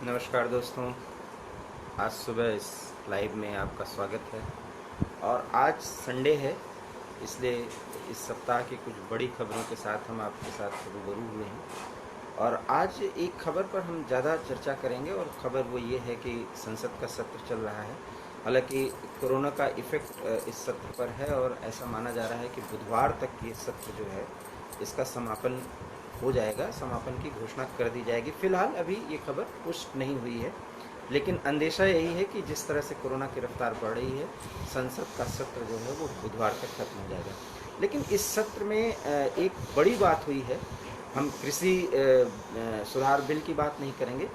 नमस्कार दोस्तों। आज सुबह इस लाइव में आपका स्वागत है। और आज संडे है, इसलिए इस सप्ताह की कुछ बड़ी खबरों के साथ हम आपके साथ रूबरू हुए हैं। और आज एक खबर पर हम ज़्यादा चर्चा करेंगे, और खबर वो ये है कि संसद का सत्र चल रहा है। हालांकि कोरोना का इफ़ेक्ट इस सत्र पर है, और ऐसा माना जा रहा है कि बुधवार तक ये सत्र जो है इसका समापन हो जाएगा, समापन की घोषणा कर दी जाएगी। फिलहाल अभी ये खबर पुष्ट नहीं हुई है, लेकिन अंदेशा यही है कि जिस तरह से कोरोना की रफ्तार बढ़ रही है, संसद का सत्र जो है वो बुधवार तक खत्म हो जाएगा। लेकिन इस सत्र में एक बड़ी बात हुई है। हम कृषि सुधार बिल की बात नहीं करेंगे।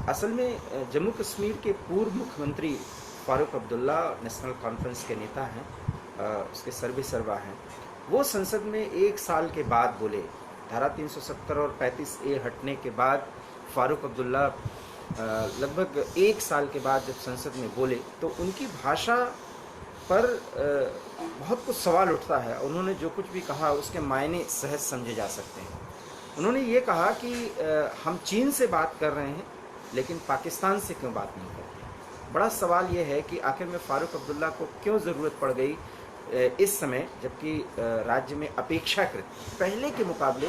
असल में जम्मू कश्मीर के पूर्व मुख्यमंत्री फारूक अब्दुल्ला नेशनल कॉन्फ्रेंस के नेता हैं, उसके सर्वेसर्वा हैं। वो संसद में एक साल के बाद बोले, धारा 370 और 35A हटने के बाद फारूक अब्दुल्ला लगभग एक साल के बाद जब संसद में बोले, तो उनकी भाषा पर बहुत कुछ सवाल उठता है। उन्होंने जो कुछ भी कहा उसके मायने सहज समझे जा सकते हैं। उन्होंने ये कहा कि हम चीन से बात कर रहे हैं, लेकिन पाकिस्तान से क्यों बात नहीं कर रहे। बड़ा सवाल ये है कि आखिर में फारूक अब्दुल्ला को क्यों ज़रूरत पड़ गई इस समय, जबकि राज्य में अपेक्षाकृत पहले के मुकाबले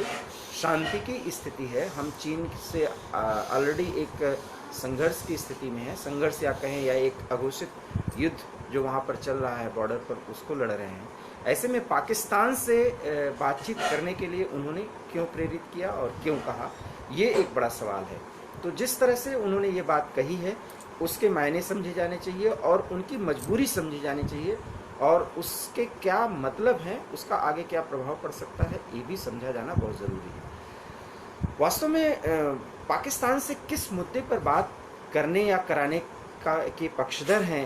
शांति की स्थिति है। हम चीन से ऑलरेडी एक संघर्ष की स्थिति में है, संघर्ष या कहें या एक अघोषित युद्ध जो वहाँ पर चल रहा है बॉर्डर पर, उसको लड़ रहे हैं। ऐसे में पाकिस्तान से बातचीत करने के लिए उन्होंने क्यों प्रेरित किया और क्यों कहा, ये एक बड़ा सवाल है। तो जिस तरह से उन्होंने ये बात कही है उसके मायने समझे जाने चाहिए और उनकी मजबूरी समझी जानी चाहिए, और उसके क्या मतलब हैं, उसका आगे क्या प्रभाव पड़ सकता है, ये भी समझा जाना बहुत ज़रूरी है। वास्तव में पाकिस्तान से किस मुद्दे पर बात करने या कराने का के पक्षधर हैं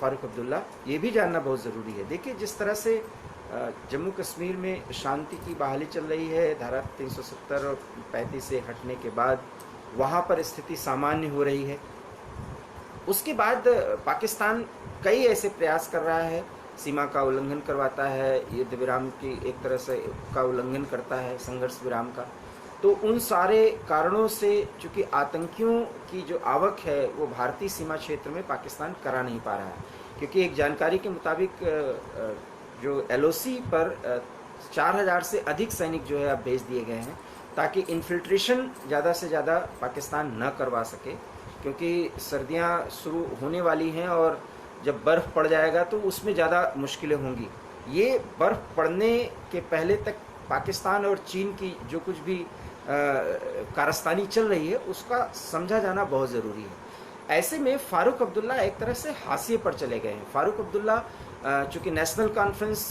फारूक अब्दुल्ला, ये भी जानना बहुत ज़रूरी है। देखिए, जिस तरह से जम्मू कश्मीर में शांति की बहाली चल रही है, धारा 370 और 35 हटने के बाद वहाँ पर स्थिति सामान्य हो रही है। उसके बाद पाकिस्तान कई ऐसे प्रयास कर रहा है, सीमा का उल्लंघन करवाता है, युद्ध विराम की एक तरह से का उल्लंघन करता है, संघर्ष विराम का। तो उन सारे कारणों से चूँकि आतंकियों की जो आवक है वो भारतीय सीमा क्षेत्र में पाकिस्तान करा नहीं पा रहा है, क्योंकि एक जानकारी के मुताबिक जो LOC पर 4000 से अधिक सैनिक जो है अब भेज दिए गए हैं, ताकि इन्फिल्ट्रेशन ज़्यादा से ज़्यादा पाकिस्तान न करवा सके, क्योंकि सर्दियां शुरू होने वाली हैं और जब बर्फ़ पड़ जाएगा तो उसमें ज़्यादा मुश्किलें होंगी। ये बर्फ़ पड़ने के पहले तक पाकिस्तान और चीन की जो कुछ भी कारस्तानी चल रही है उसका समझा जाना बहुत ज़रूरी है। ऐसे में फ़ारूक अब्दुल्ला एक तरह से हाशिए पर चले गए हैं। फ़ारूक अब्दुल्ला चूँकि नेशनल कॉन्फ्रेंस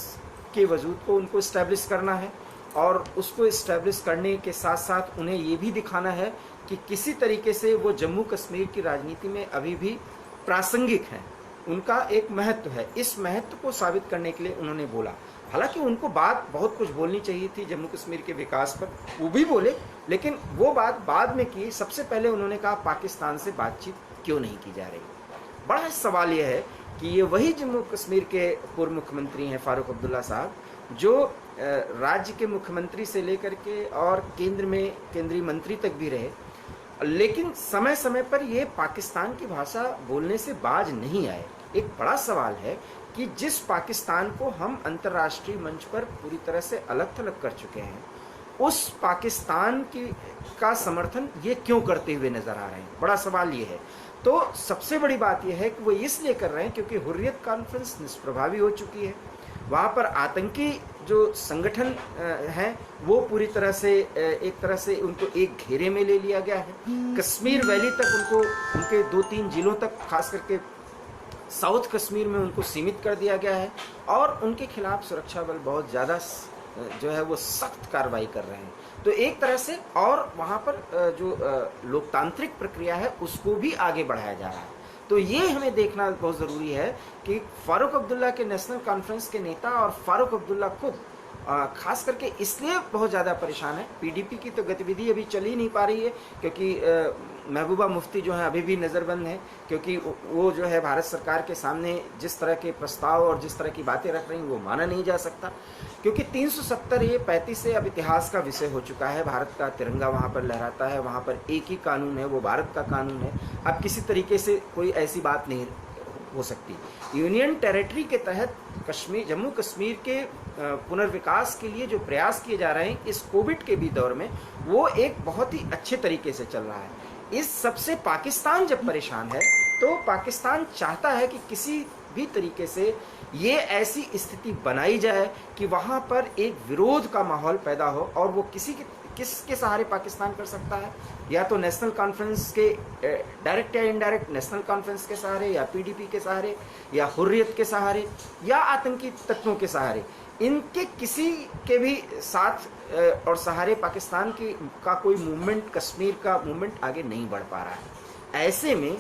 के वजूद को उनको इस्टेब्लिश करना है, और उसको इस्टेब्लिश करने के साथ साथ उन्हें ये भी दिखाना है कि किसी तरीके से वो जम्मू कश्मीर की राजनीति में अभी भी प्रासंगिक हैं, उनका एक महत्व है। इस महत्व को साबित करने के लिए उन्होंने बोला। हालांकि उनको बात बहुत कुछ बोलनी चाहिए थी जम्मू कश्मीर के विकास पर, वो भी बोले, लेकिन वो बात बाद में की। सबसे पहले उन्होंने कहा पाकिस्तान से बातचीत क्यों नहीं की जा रही। बड़ा सवाल यह है कि ये वही जम्मू कश्मीर के पूर्व मुख्यमंत्री हैं फारूक अब्दुल्ला साहब, जो राज्य के मुख्यमंत्री से लेकर के और केंद्र में केंद्रीय मंत्री तक भी रहे, लेकिन समय समय पर ये पाकिस्तान की भाषा बोलने से बाज नहीं आए। एक बड़ा सवाल है कि जिस पाकिस्तान को हम अंतर्राष्ट्रीय मंच पर पूरी तरह से अलग थलग कर चुके हैं, उस पाकिस्तान का समर्थन ये क्यों करते हुए नजर आ रहे हैं, बड़ा सवाल ये है। तो सबसे बड़ी बात यह है कि वो इसलिए कर रहे हैं क्योंकि हुर्रियत कॉन्फ्रेंस निष्प्रभावी हो चुकी है। वहाँ पर आतंकी जो संगठन हैं वो पूरी तरह से एक तरह से उनको एक घेरे में ले लिया गया है। कश्मीर वैली तक उनको, उनके 2-3 जिलों तक, खास करके साउथ कश्मीर में उनको सीमित कर दिया गया है, और उनके खिलाफ सुरक्षा बल बहुत ज़्यादा जो है वो सख्त कार्रवाई कर रहे हैं। तो एक तरह से, और वहाँ पर जो लोकतांत्रिक प्रक्रिया है उसको भी आगे बढ़ाया जा रहा है। तो ये हमें देखना बहुत ज़रूरी है कि फारूक अब्दुल्ला के नेशनल कॉन्फ्रेंस के नेता और फारूक अब्दुल्ला खुद खास करके इसलिए बहुत ज़्यादा परेशान है। पीडीपी की तो गतिविधि अभी चल ही नहीं पा रही है, क्योंकि महबूबा मुफ्ती जो है अभी भी नज़रबंद है, क्योंकि वो जो है भारत सरकार के सामने जिस तरह के प्रस्ताव और जिस तरह की बातें रख रही हैं वो माना नहीं जा सकता, क्योंकि 370 ये 35 से अब इतिहास का विषय हो चुका है। भारत का तिरंगा वहाँ पर लहराता है, वहाँ पर एक ही कानून है, वो भारत का कानून है। अब किसी तरीके से कोई ऐसी बात नहीं हो सकती। यूनियन टेरिटरी के तहत जम्मू कश्मीर के पुनर्विकास के लिए जो प्रयास किए जा रहे हैं इस कोविड के भी दौर में, वो एक बहुत ही अच्छे तरीके से चल रहा है। इस सबसे पाकिस्तान जब परेशान है तो पाकिस्तान चाहता है कि किसी भी तरीके से ये ऐसी स्थिति बनाई जाए कि वहाँ पर एक विरोध का माहौल पैदा हो, और वो किसके सहारे पाकिस्तान कर सकता है, या तो नेशनल कॉन्फ्रेंस के डायरेक्ट या इनडायरेक्ट नेशनल कॉन्फ्रेंस के सहारे, या पीडीपी के सहारे, या हुर्रियत के सहारे, या आतंकी तत्वों के सहारे। इनके किसी के भी साथ और सहारे पाकिस्तान का कोई मूवमेंट, कश्मीर का मूवमेंट आगे नहीं बढ़ पा रहा है। ऐसे में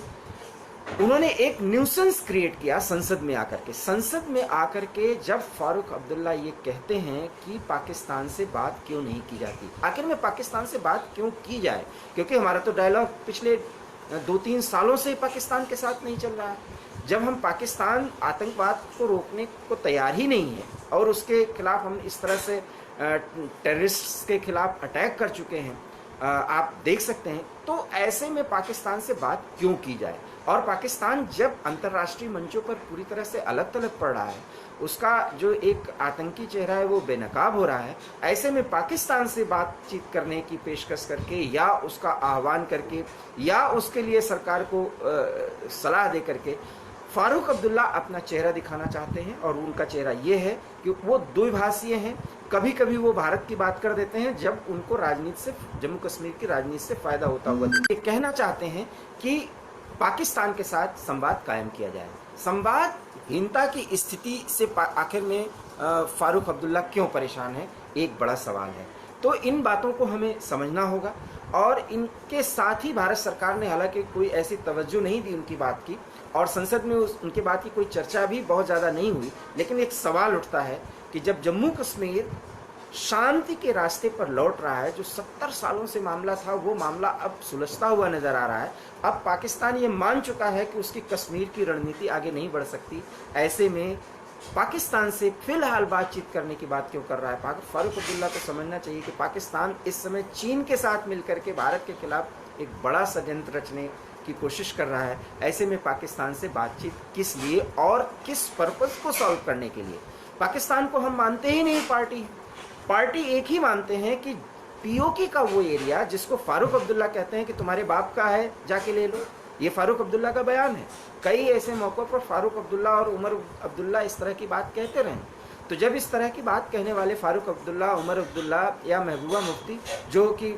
उन्होंने एक न्यूसेंस क्रिएट किया संसद में आकर के जब फारूक अब्दुल्ला ये कहते हैं कि पाकिस्तान से बात क्यों नहीं की जाती। आखिर में पाकिस्तान से बात क्यों की जाए, क्योंकि हमारा तो डायलॉग पिछले 2-3 सालों से पाकिस्तान के साथ नहीं चल रहा है। जब हम पाकिस्तान आतंकवाद को रोकने को तैयार ही नहीं है और उसके खिलाफ हम इस तरह से टेररिस्ट के खिलाफ अटैक कर चुके हैं, आप देख सकते हैं, तो ऐसे में पाकिस्तान से बात क्यों की जाए। और पाकिस्तान जब अंतर्राष्ट्रीय मंचों पर पूरी तरह से अलग थलग पड़ रहा है, उसका जो एक आतंकी चेहरा है वो बेनकाब हो रहा है, ऐसे में पाकिस्तान से बातचीत करने की पेशकश करके, या उसका आह्वान करके, या उसके लिए सरकार को सलाह दे करके फारूक अब्दुल्ला अपना चेहरा दिखाना चाहते हैं। और उनका चेहरा ये है कि वो द्विभाषीय हैं। कभी कभी वो भारत की बात कर देते हैं जब उनको राजनीति से, जम्मू कश्मीर की राजनीति से फायदा होता हुआ ये कहना चाहते हैं कि पाकिस्तान के साथ संवाद कायम किया जाए। संवादहीनता की स्थिति से आखिर में फारूक अब्दुल्ला क्यों परेशान है, एक बड़ा सवाल है। तो इन बातों को हमें समझना होगा, और इनके साथ ही भारत सरकार ने हालांकि कोई ऐसी तवज्जो नहीं दी उनकी बात की, और संसद में उनके बात की कोई चर्चा भी बहुत ज़्यादा नहीं हुई। लेकिन एक सवाल उठता है कि जब जम्मू कश्मीर शांति के रास्ते पर लौट रहा है, जो 70 सालों से मामला था वो मामला अब सुलझता हुआ नजर आ रहा है। अब पाकिस्तान ये मान चुका है कि उसकी कश्मीर की रणनीति आगे नहीं बढ़ सकती। ऐसे में पाकिस्तान से फिलहाल बातचीत करने की बात क्यों कर रहा है? फारूक अब्दुल्ला को समझना चाहिए कि पाकिस्तान इस समय चीन के साथ मिलकर के भारत के खिलाफ एक बड़ा षड्यंत्र रचने की कोशिश कर रहा है। ऐसे में पाकिस्तान से बातचीत किस लिए और किस पर्पस को सॉल्व करने के लिए? पाकिस्तान को हम मानते ही नहीं पार्टी एक ही मानते हैं कि पीओके का वो एरिया जिसको फारूक अब्दुल्ला कहते हैं कि तुम्हारे बाप का है, जाके ले लो। ये फारूक अब्दुल्ला का बयान है। कई ऐसे मौक़ों पर फारूक अब्दुल्ला और उमर अब्दुल्ला इस तरह की बात कहते रहे। तो जब इस तरह की बात कहने वाले फारूक अब्दुल्ला, उमर अब्दुल्ला या महबूबा मुफ्ती, जो कि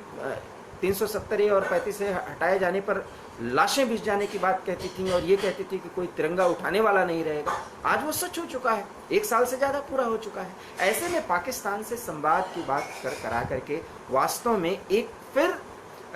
370 और 35 से हटाए जाने पर लाशें भिज जाने की बात कहती थी और ये कहती थी कि कोई तिरंगा उठाने वाला नहीं रहेगा, आज वो सच हो चुका है। 1 साल से ज़्यादा पूरा हो चुका है। ऐसे में पाकिस्तान से संवाद की बात करा करके वास्तव में एक फिर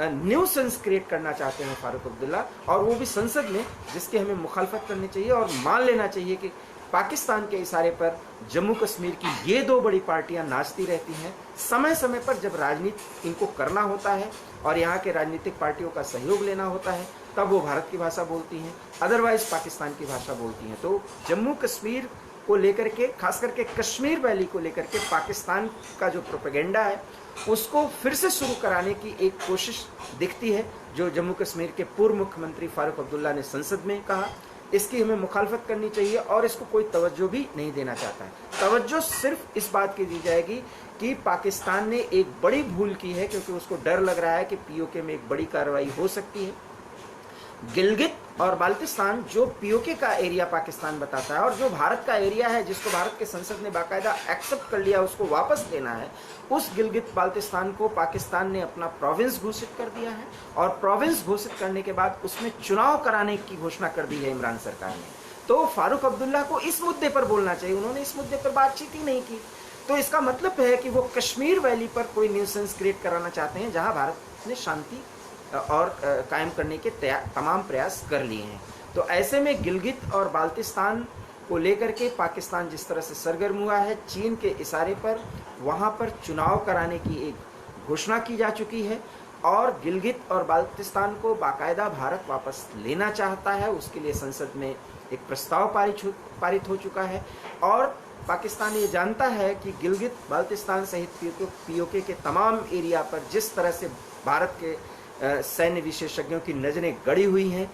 न्यूसेंस क्रिएट करना चाहते हैं फारूक अब्दुल्ला, और वो भी संसद में, जिसकी हमें मुखालफत करनी चाहिए और मान लेना चाहिए कि पाकिस्तान के इशारे पर जम्मू कश्मीर की ये 2 बड़ी पार्टियां नाचती रहती हैं। समय समय पर जब राजनीति इनको करना होता है और यहाँ के राजनीतिक पार्टियों का सहयोग लेना होता है, तब वो भारत की भाषा बोलती हैं, अदरवाइज पाकिस्तान की भाषा बोलती हैं। तो जम्मू कश्मीर को लेकर के, खास करके कश्मीर वैली को लेकर के पाकिस्तान का जो प्रोपेगेंडा है उसको फिर से शुरू कराने की एक कोशिश दिखती है, जो जम्मू कश्मीर के पूर्व मुख्यमंत्री फारूक अब्दुल्ला ने संसद में कहा। इसकी हमें मुखालफत करनी चाहिए और इसको कोई तवज्जो भी नहीं देना चाहता है। तवज्जो सिर्फ इस बात की दी जाएगी कि पाकिस्तान ने एक बड़ी भूल की है, क्योंकि उसको डर लग रहा है कि पीओके में एक बड़ी कार्रवाई हो सकती है। गिलगित और बाल्टिस्तान जो पीओके का एरिया पाकिस्तान बताता है और जो भारत का एरिया है, जिसको भारत के संसद ने बाकायदा एक्सेप्ट कर लिया, उसको वापस लेना है, उस गिलगित बाल्टिस्तान को पाकिस्तान ने अपना प्रोविंस घोषित कर दिया है। और प्रोविंस घोषित करने के बाद उसमें चुनाव कराने की घोषणा कर दी है इमरान सरकार ने। तो फारूक अब्दुल्ला को इस मुद्दे पर बोलना चाहिए, उन्होंने इस मुद्दे पर बातचीत ही नहीं की। तो इसका मतलब है कि वो कश्मीर वैली पर कोई न्यूसेंस क्रिएट कराना चाहते हैं, जहाँ भारत ने शांति और कायम करने के तमाम प्रयास कर लिए हैं। तो ऐसे में गिलगित और बाल्टिस्तान को लेकर के पाकिस्तान जिस तरह से सरगर्म हुआ है, चीन के इशारे पर वहाँ पर चुनाव कराने की एक घोषणा की जा चुकी है और गिलगित और बाल्टिस्तान को बाकायदा भारत वापस लेना चाहता है। उसके लिए संसद में एक प्रस्ताव पारित हो चुका है और पाकिस्तान ये जानता है कि गिलगित बाल्टिस्तान सहित पीओके के तमाम एरिया पर जिस तरह से भारत के सैन्य विशेषज्ञों की नज़रें गड़ी हुई हैं,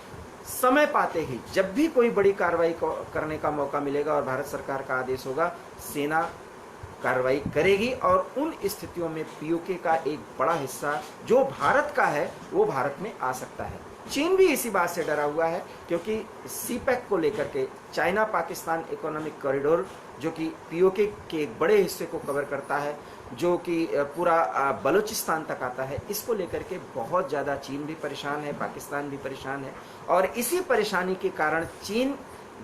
समय पाते ही जब भी कोई बड़ी कार्रवाई करने का मौका मिलेगा और भारत सरकार का आदेश होगा, सेना कार्रवाई करेगी और उन स्थितियों में पीओके का एक बड़ा हिस्सा जो भारत का है वो भारत में आ सकता है। चीन भी इसी बात से डरा हुआ है क्योंकि सीपैक को लेकर के चाइना पाकिस्तान इकोनॉमिक कॉरिडोर जो कि पीओके के एक बड़े हिस्से को कवर करता है, जो कि पूरा बलूचिस्तान तक आता है, इसको लेकर के बहुत ज़्यादा चीन भी परेशान है, पाकिस्तान भी परेशान है। और इसी परेशानी के कारण चीन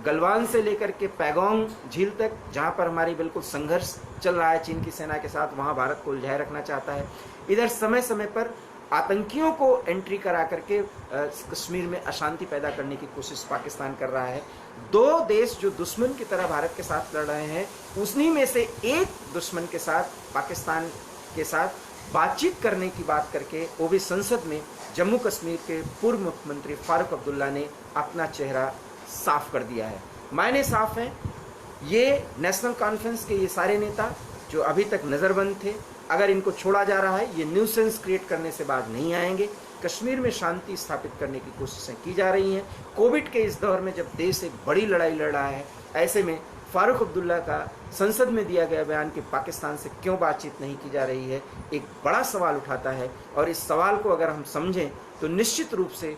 गलवान से लेकर के पैगोंग झील तक, जहाँ पर हमारी बिल्कुल संघर्ष चल रहा है चीन की सेना के साथ, वहाँ भारत को उलझाए रखना चाहता है। इधर समय समय पर आतंकियों को एंट्री करा करके कश्मीर में अशांति पैदा करने की कोशिश पाकिस्तान कर रहा है। दो देश जो दुश्मन की तरह भारत के साथ लड़ रहे हैं, उन्हीं में से एक दुश्मन के साथ पाकिस्तान के साथ बातचीत करने की बात करके वो भी संसद में जम्मू कश्मीर के पूर्व मुख्यमंत्री फारूक अब्दुल्ला ने अपना चेहरा साफ कर दिया है। मायने साफ हैं, ये नेशनल कॉन्फ्रेंस के ये सारे नेता जो अभी तक नज़रबंद थे, अगर इनको छोड़ा जा रहा है, ये न्यूसेंस क्रिएट करने से बाज नहीं आएंगे। कश्मीर में शांति स्थापित करने की कोशिशें की जा रही हैं। कोविड के इस दौर में जब देश एक बड़ी लड़ाई लड़ रहा है, ऐसे में फारूक अब्दुल्ला का संसद में दिया गया बयान कि पाकिस्तान से क्यों बातचीत नहीं की जा रही है, एक बड़ा सवाल उठाता है। और इस सवाल को अगर हम समझें तो निश्चित रूप से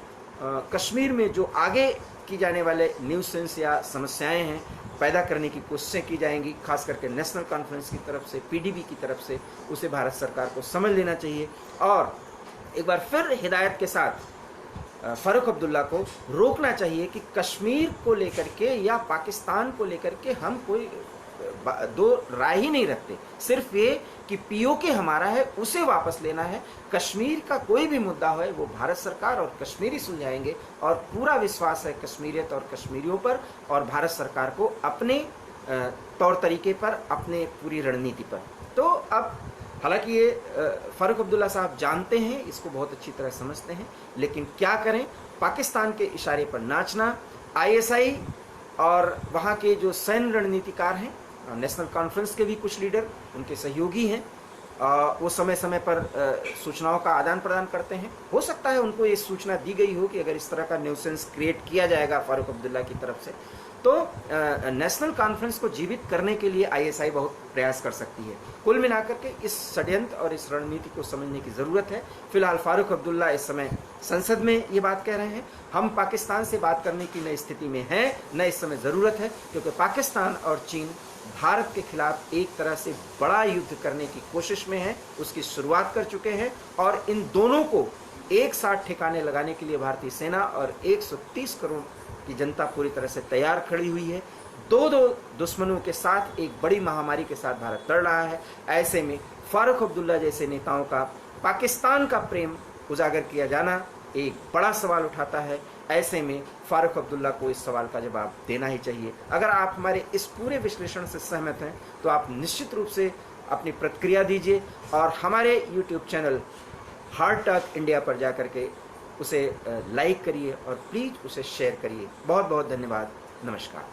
कश्मीर में जो आगे की जाने वाले न्यूसेंस या समस्याएं हैं पैदा करने की कोशिशें की जाएंगी, खास करके नेशनल कॉन्फ्रेंस की तरफ से, पीडीपी की तरफ से, उसे भारत सरकार को समझ लेना चाहिए और एक बार फिर हिदायत के साथ फारूक अब्दुल्ला को रोकना चाहिए कि कश्मीर को लेकर के या पाकिस्तान को लेकर के हम कोई दो राय ही नहीं रखते। सिर्फ ये कि पीओके हमारा है, उसे वापस लेना है। कश्मीर का कोई भी मुद्दा हो वो भारत सरकार और कश्मीरी सुलझाएंगे और पूरा विश्वास है कश्मीरियत और कश्मीरियों पर और भारत सरकार को अपने तौर तरीके पर, अपने पूरी रणनीति पर। तो अब हालांकि ये फारूक अब्दुल्ला साहब जानते हैं, इसको बहुत अच्छी तरह समझते हैं, लेकिन क्या करें, पाकिस्तान के इशारे पर नाचना। आईएसआई और वहाँ के जो सैन्य रणनीतिकार हैं, नेशनल कॉन्फ्रेंस के भी कुछ लीडर उनके सहयोगी हैं, वो समय समय पर सूचनाओं का आदान प्रदान करते हैं। हो सकता है उनको ये सूचना दी गई हो कि अगर इस तरह का न्यूसेंस क्रिएट किया जाएगा फारूक अब्दुल्ला की तरफ से, तो नेशनल कॉन्फ्रेंस को जीवित करने के लिए आईएसआई बहुत प्रयास कर सकती है। कुल मिलाकर के इस षड्यंत्र और इस रणनीति को समझने की ज़रूरत है। फिलहाल फारूक अब्दुल्ला इस समय संसद में ये बात कह रहे हैं। हम पाकिस्तान से बात करने की न स्थिति में हैं, न इस समय ज़रूरत है, क्योंकि पाकिस्तान और चीन भारत के खिलाफ एक तरह से बड़ा युद्ध करने की कोशिश में है, उसकी शुरुआत कर चुके हैं और इन दोनों को एक साथ ठिकाने लगाने के लिए भारतीय सेना और 130 करोड़ की जनता पूरी तरह से तैयार खड़ी हुई है। दो दुश्मनों के साथ एक बड़ी महामारी के साथ भारत लड़ रहा है। ऐसे में फारूक अब्दुल्ला जैसे नेताओं का पाकिस्तान का प्रेम उजागर किया जाना एक बड़ा सवाल उठाता है। ऐसे में फारूक अब्दुल्ला को इस सवाल का जवाब देना ही चाहिए। अगर आप हमारे इस पूरे विश्लेषण से सहमत हैं तो आप निश्चित रूप से अपनी प्रतिक्रिया दीजिए और हमारे YouTube channel heart talk India पर जाकर के उसे लाइक करिए और प्लीज़ उसे शेयर करिए। बहुत बहुत धन्यवाद। नमस्कार।